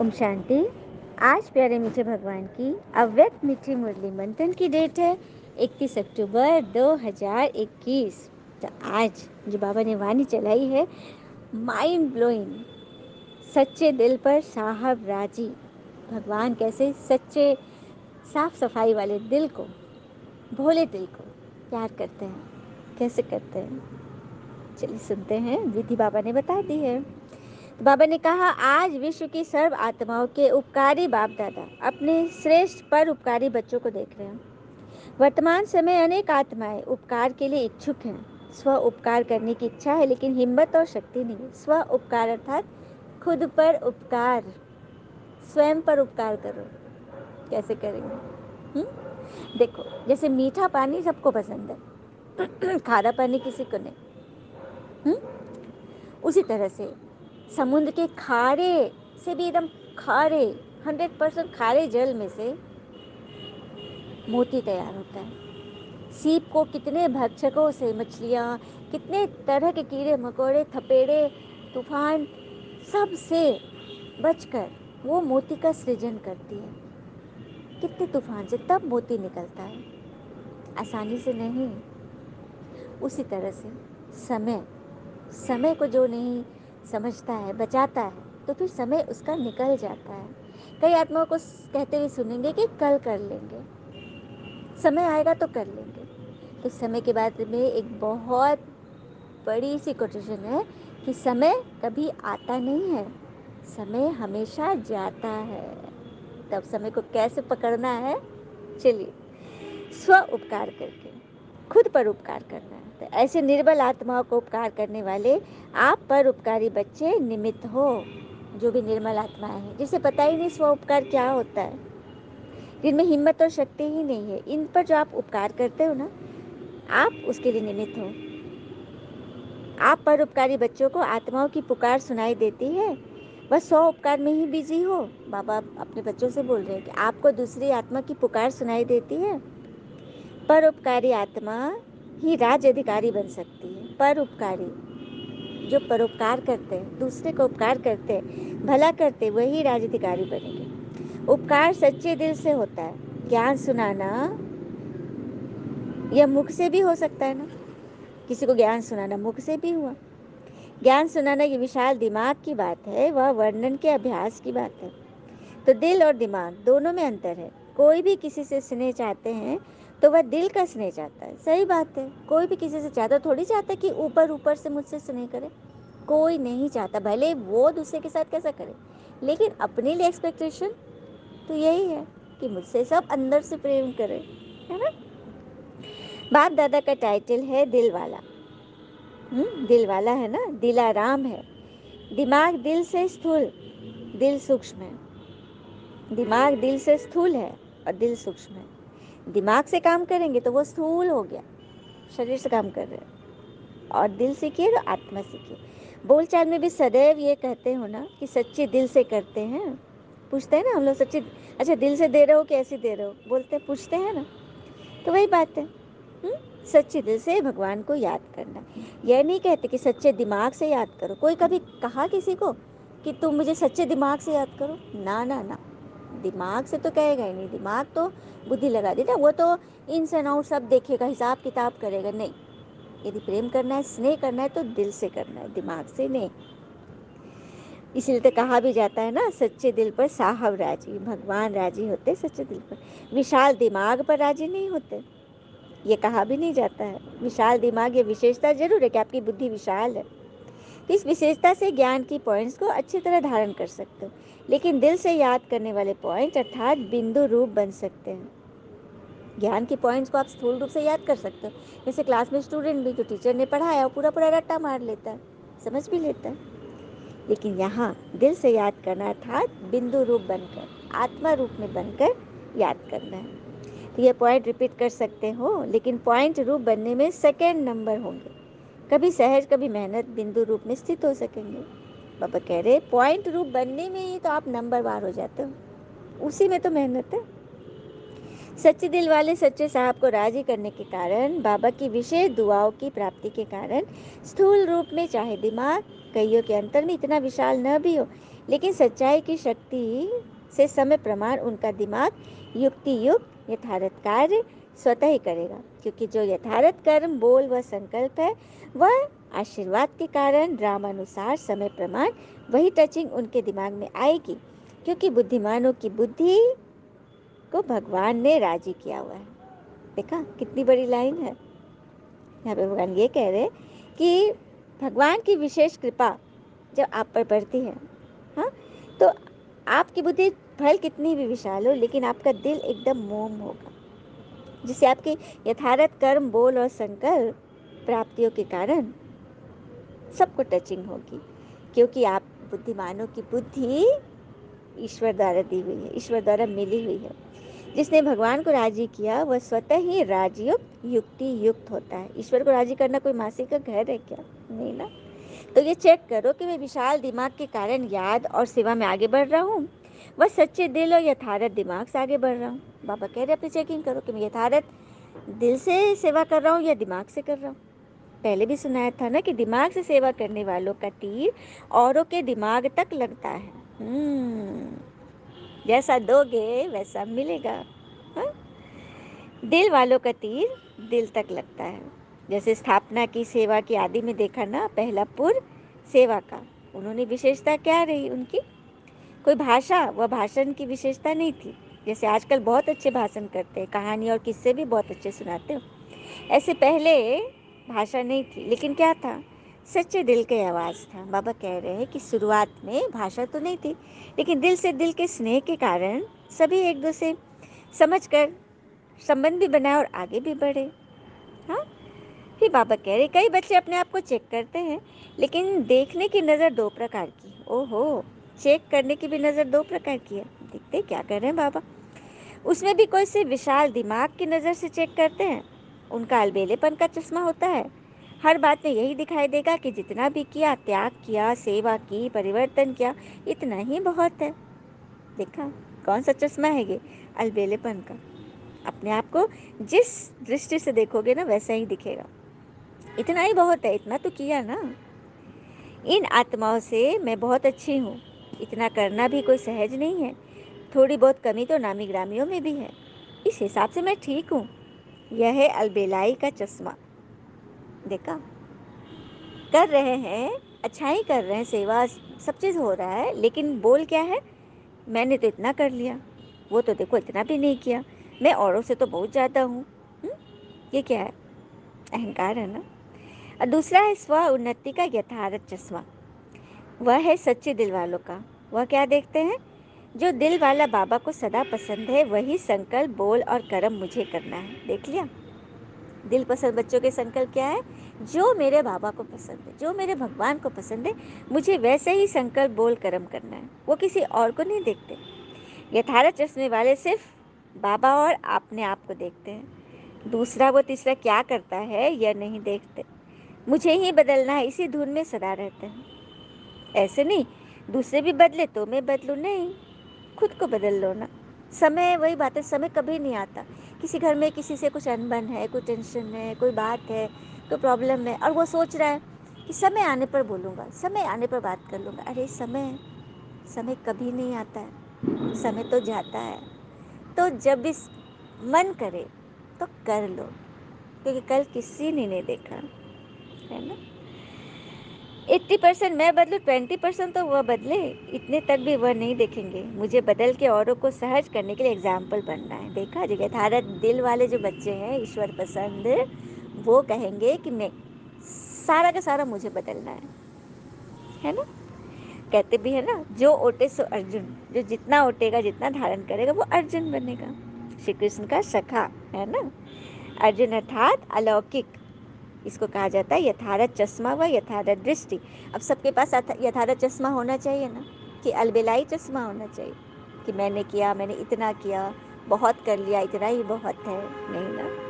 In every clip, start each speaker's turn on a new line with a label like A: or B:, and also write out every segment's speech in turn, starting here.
A: ओम शांति। आज प्यारे मीठे भगवान की अव्यक्त मीठी मुरली मंथन की डेट है 31 अक्टूबर 2021। तो आज जो बाबा ने वाणी चलाई है, माइंड ब्लोइंग, सच्चे दिल पर साहब राजी। भगवान कैसे सच्चे साफ सफाई वाले दिल को, भोले दिल को प्यार करते हैं, कैसे करते हैं, चलिए सुनते हैं। विधि बाबा ने बता दी है। तो बाबा ने कहा, आज विश्व की सर्व आत्माओं के उपकारी बाप दादा अपने श्रेष्ठ पर उपकारी बच्चों को देख रहे हैं। वर्तमान समय अनेक आत्माएं उपकार के लिए इच्छुक हैं। स्व उपकार करने की इच्छा है लेकिन हिम्मत और शक्ति नहीं है। स्व उपकार अर्थात खुद पर उपकार, स्वयं पर उपकार करो। कैसे करेंगे? देखो, जैसे मीठा पानी सबको पसंद है, खारा पानी किसी को नहीं। उसी तरह से समुद्र के खारे से भी एकदम खारे 100% खारे जल में से मोती तैयार होता है। सीप को कितने भक्षकों से मछलियाँ, कितने तरह के कीड़े मकोड़े, थपेड़े, तूफान, सब से बचकर वो मोती का सृजन करती है। कितने तूफान से तब मोती निकलता है, आसानी से नहीं। उसी तरह से समय समय को जो नहीं समझता है, बचाता है, तो फिर समय उसका निकल जाता है। कई आत्माओं को कहते हुए सुनेंगे कि कल कर लेंगे, समय आएगा तो कर लेंगे। तो समय के बारे में एक बहुत बड़ी सी कोटेशन है कि समय कभी आता नहीं है, समय हमेशा जाता है। तब समय को कैसे पकड़ना है? चलिए, स्व उपकार करके खुद पर उपकार करना है। तो ऐसे निर्बल आत्माओं को उपकार करने वाले आप पर उपकारी बच्चे निमित्त हो। जो भी निर्मल आत्माएं हैं, जिसे पता ही नहीं स्व उपकार क्या होता है, जिनमें हिम्मत और शक्ति ही नहीं है, इन पर जो आप उपकार करते हो ना, आप उसके लिए निमित्त हो। आप पर उपकारी बच्चों को आत्माओं की पुकार सुनाई देती है, वह 100 उपकार में ही बिजी हो। बाबा अपने बच्चों से बोल रहे हैं कि आपको दूसरी आत्मा की पुकार सुनाई देती है। परोपकारी आत्मा ही राज अधिकारी बन सकती है। परोपकारी, जो परोपकार करते हैं, दूसरे को उपकार करते हैं, भला करते, वही राज अधिकारी बनेंगे। उपकार सच्चे दिल से होता है। ज्ञान सुनाना यह मुख से भी हो सकता है ना, किसी को ज्ञान सुनाना मुख से भी हुआ। ज्ञान सुनाना ये विशाल दिमाग की बात है, वह वर्णन के अभ्यास की बात है। तो दिल और दिमाग दोनों में अंतर है। कोई भी किसी से स्नेह चाहते हैं तो वह दिल का स्नेह चाहता है, सही बात है। कोई भी किसी से चाहता, थोड़ी चाहता कि ऊपर ऊपर से मुझसे स्नेह करे, कोई नहीं चाहता, भले वो दूसरे के साथ कैसा करे, लेकिन अपने लिए एक्सपेक्टेशन तो यही है कि मुझसे सब अंदर से प्रेम करे, है ना। बाप दादा का टाइटल है दिल वाला। दिल वाला है ना, दिलाराम है। दिमाग दिल से स्थूल, दिल सूक्ष्म है। दिमाग दिल से स्थूल है और दिल सूक्ष्म है। दिमाग से काम करेंगे तो वो स्थूल हो गया, शरीर से काम कर रहे हैं। और दिल सीखिए तो आत्मा सीखिए। बोलचाल में भी सदैव ये कहते हो ना कि सच्चे दिल से करते हैं। पूछते हैं ना हम लोग, सच्चे अच्छा दिल से दे रहे हो, कैसे दे रहे हो, बोलते हैं, पूछते हैं ना। तो वही बात है। सच्चे दिल से भगवान को याद करना। यह नहीं कहते कि सच्चे दिमाग से याद करो। कोई कभी कहा किसी को कि तुम मुझे सच्चे दिमाग से याद करो? ना ना ना, दिमाग से तो कहेगा ही नहीं। दिमाग तो बुद्धि लगा दी ना, वो तो इन्स एंड आउट सब देखेगा, हिसाब किताब करेगा। नहीं, यदि प्रेम करना है, स्नेह करना है तो दिल से करना है, दिमाग से नहीं। इसलिए तो कहा भी जाता है ना, सच्चे दिल पर साहब राजी। भगवान राजी होते सच्चे दिल पर, विशाल दिमाग पर राजी नहीं होते। ये कहा भी नहीं जाता है। विशाल दिमाग, ये विशेषता जरूर है कि आपकी बुद्धि विशाल है, तो इस विशेषता से ज्ञान की पॉइंट्स को अच्छी तरह धारण कर सकते हो। लेकिन दिल से याद करने वाले पॉइंट अर्थात बिंदु रूप बन सकते हैं। ज्ञान की पॉइंट्स को आप स्थूल रूप से याद कर सकते हो। जैसे क्लास में स्टूडेंट भी जो टीचर ने पढ़ाया वो पूरा पूरा रट्टा मार लेता है, समझ भी लेता है। लेकिन यहाँ दिल से याद करना अर्थात बिंदु रूप बनकर, आत्मा रूप में बनकर याद करना है। तो ये पॉइंट रिपीट कर सकते हो, लेकिन पॉइंट रूप बनने में सेकेंड नंबर होंगे। कभी सहज कभी मेहनत बिंदु रूप में स्थित हो सकेंगे। बाबा कह रहे पॉइंट रूप बनने में ही तो आप नंबर वार हो जाते हो, उसी में तो मेहनत है। सच्चे दिल वाले सच्चे साहब को राजी करने के कारण, बाबा की विशेष दुआओं की प्राप्ति के कारण स्थूल रूप में चाहे दिमाग, कईयों के अंतर में इतना विशाल न भी हो, लेकिन सच्चाई की शक्ति से समय प्रमाण उनका दिमाग युक्ति युक्त यथार्थ कार्य स्वतः ही करेगा, क्योंकि जो यथार्थ कर्म बोल व संकल्प है वह आशीर्वाद के कारण रामानुसार समय प्रमाण वही टचिंग उनके दिमाग में आएगी, क्योंकि बुद्धिमानों की बुद्धि को भगवान ने राजी किया हुआ है। देखा कितनी बड़ी लाइन है। यहाँ पे भगवान ये कह रहे कि भगवान की विशेष कृपा जब आप पर पड़ती है, हाँ, तो आपकी बुद्धि भले कितनी भी विशाल हो, लेकिन आपका दिल एकदम मोम होगा, जिससे आपके यथार्थ कर्म बोल और संकल्प प्राप्तियों के कारण सबको टचिंग होगी, क्योंकि आप बुद्धिमानों की बुद्धि ईश्वर द्वारा दी हुई है, ईश्वर द्वारा मिली हुई है। जिसने भगवान को राजी किया वह स्वतः ही राजयुक्त युक्ति युक्त होता है। ईश्वर को राजी करना कोई मासी का घर है क्या? नहीं ना। तो ये चेक करो कि मैं विशाल दिमाग के कारण याद और सेवा में आगे बढ़ रहा हूँ, वह सच्चे दिल और यथार्थ दिमाग से आगे बढ़ रहा हूँ। बाबा कह रहे अपनी चेकिंग करो कि मैं यथार्थ दिल से सेवा कर रहा हूँ या दिमाग से कर रहा हूँ। पहले भी सुनाया था ना कि दिमाग से सेवा करने वालों का तीर औरों के दिमाग तक लगता है। जैसा दोगे वैसा मिलेगा। हा? दिल वालों का तीर दिल तक लगता है। जैसे स्थापना की सेवा की आदि में देखा ना, पहला पुर सेवा का, उन्होंने विशेषता क्या रही उनकी? कोई भाषा व भाषण की विशेषता नहीं थी। जैसे आजकल बहुत अच्छे भाषण करते हैं, कहानी और किस्से भी बहुत अच्छे सुनाते हो, ऐसे पहले भाषा नहीं थी, लेकिन क्या था? सच्चे दिल की आवाज़ था। बाबा कह रहे हैं कि शुरुआत में भाषा तो नहीं थी, लेकिन दिल से दिल के स्नेह के कारण सभी एक दूसरे समझ कर संबंध भी बनाए और आगे भी बढ़े। हाँ, फिर बाबा कह रहे कई बच्चे अपने आप को चेक करते हैं, लेकिन देखने की नज़र दो प्रकार की। ओहो, चेक करने की भी नज़र दो प्रकार की है। देखते क्या कर रहे हैं बाबा। उसमें भी कोई से विशाल दिमाग की नज़र से चेक करते हैं, उनका अलबेलेपन का चश्मा होता है। हर बात में यही दिखाई देगा कि जितना भी किया, त्याग किया, सेवा की, परिवर्तन किया, इतना ही बहुत है। देखा कौन सा चश्मा है ये? अलबेलेपन का। अपने आप को जिस दृष्टि से देखोगे ना वैसा ही दिखेगा। इतना ही बहुत है, इतना तो किया ना। इन आत्माओं से मैं बहुत अच्छी हूँ, इतना करना भी कोई सहज नहीं है। थोड़ी बहुत कमी तो नामी ग्रामियों में भी है, इस हिसाब से मैं ठीक हूँ। यह है अलबेलाई का चश्मा। देखा, कर रहे हैं, अच्छाई कर रहे हैं, सेवा सब चीज़ हो रहा है, लेकिन बोल क्या है? मैंने तो इतना कर लिया, वो तो देखो इतना भी नहीं किया, मैं औरों से तो बहुत ज़्यादा हूँ। ये क्या है? अहंकार है ना। और दूसरा है स्व उन्नति का यथार्थ चश्मा। वह है सच्चे दिल वालों का। वह क्या देखते हैं? जो दिल वाला बाबा को सदा पसंद है वही संकल्प बोल और कर्म मुझे करना है। देख लिया, दिल पसंद बच्चों के संकल्प क्या है? जो मेरे बाबा को पसंद है, जो मेरे भगवान को पसंद है, मुझे वैसे ही संकल्प बोल कर्म करना है। वो किसी और को नहीं देखते। यथार्थ चश्मे वाले सिर्फ बाबा और अपने आप को देखते हैं। दूसरा व तीसरा क्या करता है यह नहीं देखते। मुझे ही बदलना है, इसी धुन में सदा रहते हैं। ऐसे नहीं दूसरे भी बदले तो मैं बदलूं, नहीं, खुद को बदल लो ना। समय वही बात है, समय कभी नहीं आता। किसी घर में किसी से कुछ अनबन है, कोई टेंशन है, कोई बात है, कोई प्रॉब्लम है, और वो सोच रहा है कि समय आने पर बोलूँगा, समय आने पर बात कर लूँगा। अरे समय समय कभी नहीं आता है, समय तो जाता है। तो जब भी मन करे तो कर लो, क्योंकि कल किसी ने नहीं देखा है ना। 80% मैं बदलूं, 20% तो वह बदले, इतने तक भी वह नहीं देखेंगे। मुझे बदल के औरों को सहज करने के लिए एग्जाम्पल बनना है। देखा, जो यथार्थ दिल वाले जो बच्चे हैं, ईश्वर पसंद, वो कहेंगे कि नहीं, सारा का सारा मुझे बदलना है ना। कहते भी है ना, जो ओटे सो अर्जुन। जो जितना ओटेगा, जितना धारण करेगा, वो अर्जुन बनेगा, श्री कृष्ण का सखा है ना। अर्जुन अर्थात अलौकिक, इसको कहा जाता है यथार्थ चश्मा व यथार्थ दृष्टि। अब सबके पास यथार्थ चश्मा होना चाहिए ना, कि अलबेलाई चश्मा होना चाहिए कि मैंने किया, मैंने इतना किया, बहुत कर लिया, इतना ही बहुत है, नहीं ना।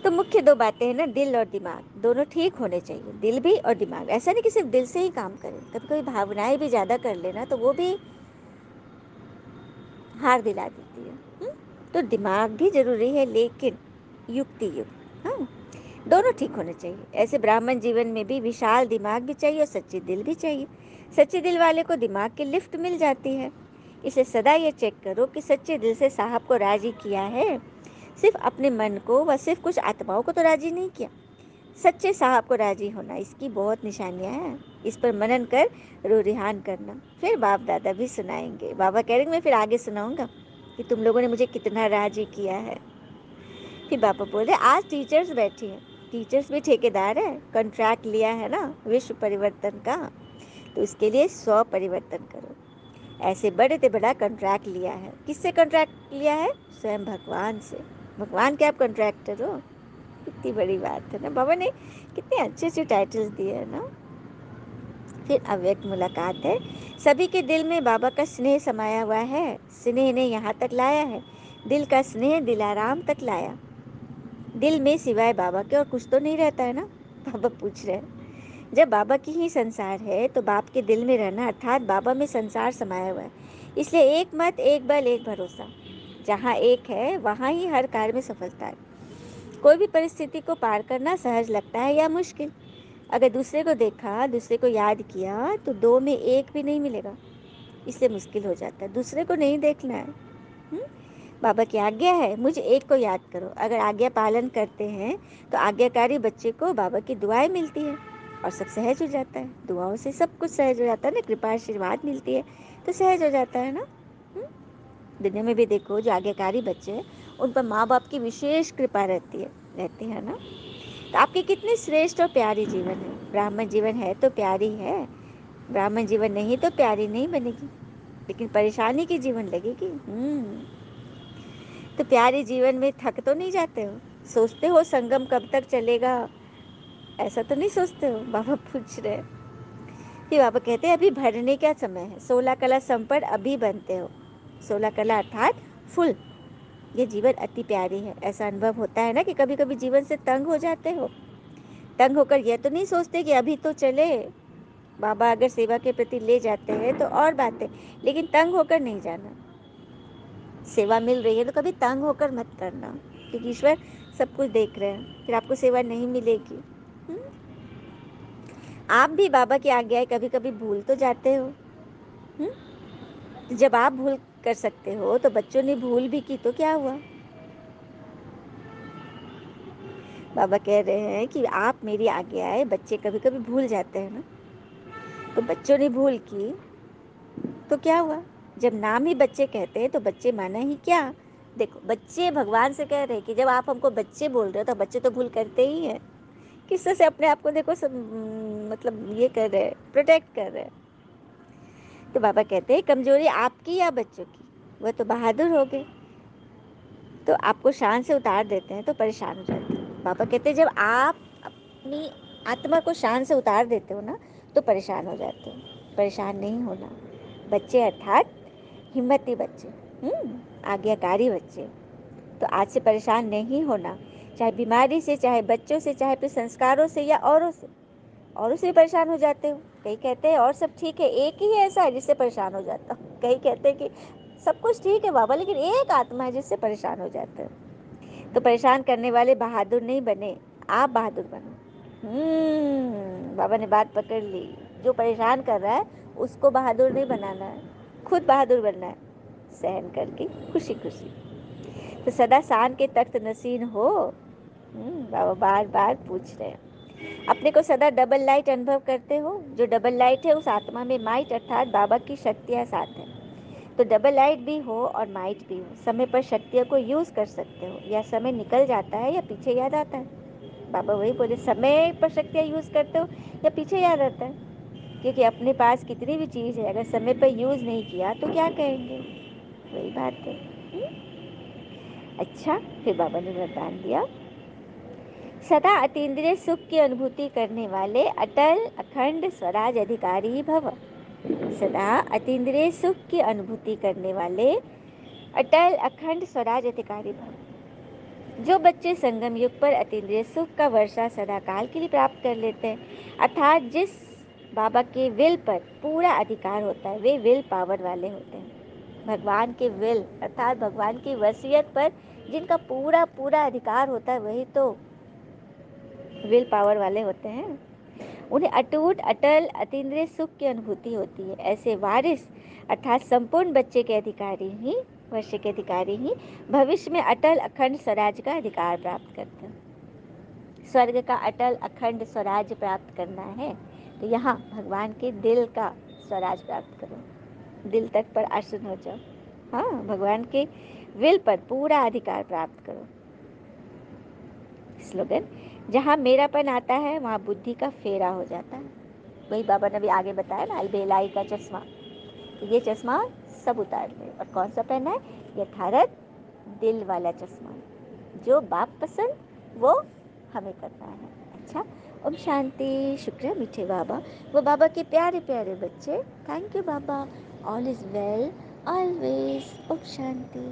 A: तो मुख्य दो बातें हैं ना, दिल और दिमाग, दोनों ठीक होने चाहिए। दिल भी और दिमाग। ऐसा नहीं कि सिर्फ दिल से ही काम करें, कभी कभी भावनाएं भी ज़्यादा कर लेना तो वो भी हार दिला देती है। तो दिमाग भी जरूरी है, लेकिन युक्ति युक्त। हाँ, दोनों ठीक होने चाहिए। ऐसे ब्राह्मण जीवन में भी विशाल दिमाग भी चाहिए और सच्चे दिल भी चाहिए। सच्चे दिल वाले को दिमाग की लिफ्ट मिल जाती है। इसे सदा ये चेक करो कि सच्चे दिल से साहब को राजी किया है, सिर्फ अपने मन को व सिर्फ कुछ आत्माओं को तो राजी नहीं किया। सच्चे साहब को राजी होना, इसकी बहुत निशानियां हैं। इस पर मनन कर रूरिहान करना, फिर बाप दादा भी सुनाएंगे। बाबा कह रहे मैं फिर आगे सुनाऊंगा कि तुम लोगों ने मुझे कितना राजी किया है। फिर बाबा बोल रहे आज टीचर्स बैठी हैं, टीचर्स भी ठेकेदार है, कॉन्ट्रैक्ट लिया है ना विश्व परिवर्तन का, तो इसके लिए 100 परिवर्तन करो। ऐसे बड़े से बड़ा कॉन्ट्रैक्ट लिया है। किससे कॉन्ट्रैक्ट लिया है? स्वयं भगवान से। भगवान के आप कॉन्ट्रैक्टर हो, कितनी बड़ी बात है ना। बाबा ने कितने अच्छे अच्छे टाइटल्स दिए हैं ना। फिर अव्यक्त मुलाकात है। सभी के दिल में बाबा का स्नेह समाया हुआ है। स्नेह ने यहाँ तक लाया है। दिल का स्नेह दिलाराम तक लाया। दिल में सिवाय बाबा के और कुछ तो नहीं रहता है ना, बाबा पूछ रहे हैं। जब बाबा की ही संसार है तो बाप के दिल में रहना अर्थात बाबा में संसार समाया हुआ है। इसलिए एक मत, एक बल, एक भरोसा। जहाँ एक है वहाँ ही हर कार्य में सफलता है। कोई भी परिस्थिति को पार करना सहज लगता है या मुश्किल। अगर दूसरे को देखा, दूसरे को याद किया तो दो में एक भी नहीं मिलेगा, इसलिए मुश्किल हो जाता है। दूसरे को नहीं देखना है। हुँ? बाबा की आज्ञा है मुझे एक को याद करो। अगर आज्ञा पालन करते हैं तो आज्ञाकारी बच्चे को बाबा की दुआएं मिलती है और सब सहज हो जाता है। दुआओं से सब कुछ सहज हो जाता है ना, कृपा आशीर्वाद मिलती है तो सहज हो जाता है ना। दुनिया में भी देखो जो आज्ञाकारी बच्चे हैं उन पर माँ बाप की विशेष कृपा रहती है ना। तो आपकी कितनी श्रेष्ठ और प्यारी जीवन है। ब्राह्मण जीवन है तो प्यारी है, ब्राह्मण जीवन नहीं तो प्यारी नहीं बनेगी, लेकिन परेशानी की जीवन लगेगी। तो प्यारे जीवन में थक तो नहीं जाते हो? सोचते हो संगम कब तक चलेगा? ऐसा तो नहीं सोचते हो? बाबा पूछ रहे। फिर बाबा कहते हैं अभी भरने का समय है। 16 कला संपन्न अभी बनते हो। 16 कला अर्थात फुल। ये जीवन अति प्यारी है। ऐसा अनुभव होता है ना कि कभी कभी जीवन से तंग हो जाते हो। तंग होकर यह तो नहीं सोचते कि अभी तो चले। बाबा अगर सेवा के प्रति ले जाते हैं तो और बात है, लेकिन तंग होकर नहीं जाना। सेवा मिल रही है तो कभी तंग होकर मत करना, क्योंकि ईश्वर सब कुछ देख रहे हैं, फिर आपको सेवा नहीं मिलेगी। आप भी बाबा की आज्ञाएं कभी कभी भूल तो जाते हो। तो जब आप भूल कर सकते हो तो बच्चों ने भूल भी की तो क्या हुआ? बाबा कह रहे हैं कि आप मेरी आज्ञाएं, बच्चे कभी कभी भूल जाते हैं ना, तो बच्चों ने भूल की तो क्या हुआ? जब नाम ही बच्चे कहते हैं तो बच्चे माना ही क्या? देखो बच्चे भगवान से कह रहे हैं कि जब आप हमको बच्चे बोल रहे हो तो बच्चे तो भूल करते ही हैं। किससे से अपने आप को देखो सब, मतलब ये कर रहे हैं, प्रोटेक्ट कर रहे हैं। तो बाबा कहते हैं कमजोरी आपकी या बच्चों की? वह तो बहादुर हो गए, तो आपको शान से उतार देते हैं तो परेशान हो जाते हैं। बाबा कहते हैं जब आप अपनी आत्मा को शान से उतार देते हो ना तो परेशान हो जाते हो। परेशान नहीं होना। बच्चे अर्थात हिम्मती बच्चे, आज्ञाकारी बच्चे। तो आज से परेशान नहीं होना, चाहे बीमारी से, चाहे बच्चों से, चाहे अपने संस्कारों से या औरों से। औरों से भी परेशान हो जाते हो। कई कहते हैं और सब ठीक है, एक ही ऐसा है जिससे परेशान हो जाता हूँ। कई कहते हैं कि सब कुछ ठीक है बाबा, लेकिन एक आत्मा है जिससे परेशान हो जाते हो। तो परेशान करने वाले बहादुर नहीं बने, आप बहादुर बनो। बाबा ने बात पकड़ ली। जो परेशान कर रहा है उसको बहादुर नहीं बनाना है, खुद बहादुर बनना है, सहन करके खुशी खुशी। तो सदा शान के तख्त नसीन हो। बाबा बार बार पूछ रहे हैं अपने को सदा डबल लाइट अनुभव करते हो? जो डबल लाइट है उस आत्मा में माइट अर्थात बाबा की शक्तियाँ साथ है। तो डबल लाइट भी हो और माइट भी हो, समय पर शक्तियों को यूज कर सकते हो। या समय निकल जाता है या पीछे याद आता है। बाबा वही बोले, समय पर शक्तियाँ यूज करते हो या पीछे याद आता है। क्योंकि अपने पास कितनी भी चीज़ है, अगर समय पर यूज नहीं किया तो क्या कहेंगे? वही बात है। अच्छा, फिर बाबा ने वरदान दिया, सदा अतीन्द्रिय सुख की अनुभूति करने वाले अटल अखंड स्वराज अधिकारी भव। सदा अतीन्द्रिय सुख की अनुभूति करने वाले अटल अखंड स्वराज अधिकारी भव। जो बच्चे संगम युग पर अतीन्द्रिय सुख का वर्षा सदा काल के लिए प्राप्त कर लेते हैं, अर्थात जिस बाबा के विल पर पूरा अधिकार होता है, वे विल पावर वाले होते हैं। भगवान के विल अर्थात भगवान की वसीयत पर जिनका पूरा पूरा अधिकार होता है, वही तो विल पावर वाले होते हैं, उन्हें अटूट अटल अतीन्द्रिय सुख की अनुभूति होती है। ऐसे वारिस अर्थात संपूर्ण बच्चे के अधिकारी ही वर्ष के अधिकारी ही भविष्य में अटल अखंड स्वराज का अधिकार प्राप्त करते हैं। स्वर्ग का अटल अखंड स्वराज प्राप्त करना है तो यहाँ भगवान के दिल का स्वराज प्राप्त करो, दिल तक पर आसन हो जाओ। हाँ, भगवान के विल पर पूरा अधिकार प्राप्त करो। स्लोगन, जहाँ मेरापन आता है वहाँ बुद्धि का फेरा हो जाता है। वही बाबा ने भी आगे बताया ना, अलबेलाई का चश्मा, तो ये चश्मा सब उतार ले। और कौन सा पहना है? यथार्थ दिल वाला चश्मा, जो बाप पसंद वो हमें करना है। अच्छा, ओम शांति। शुक्र है मीठे बाबा, वो बाबा के प्यारे प्यारे बच्चे। Thank you Baba, all is well always. ओम शांति।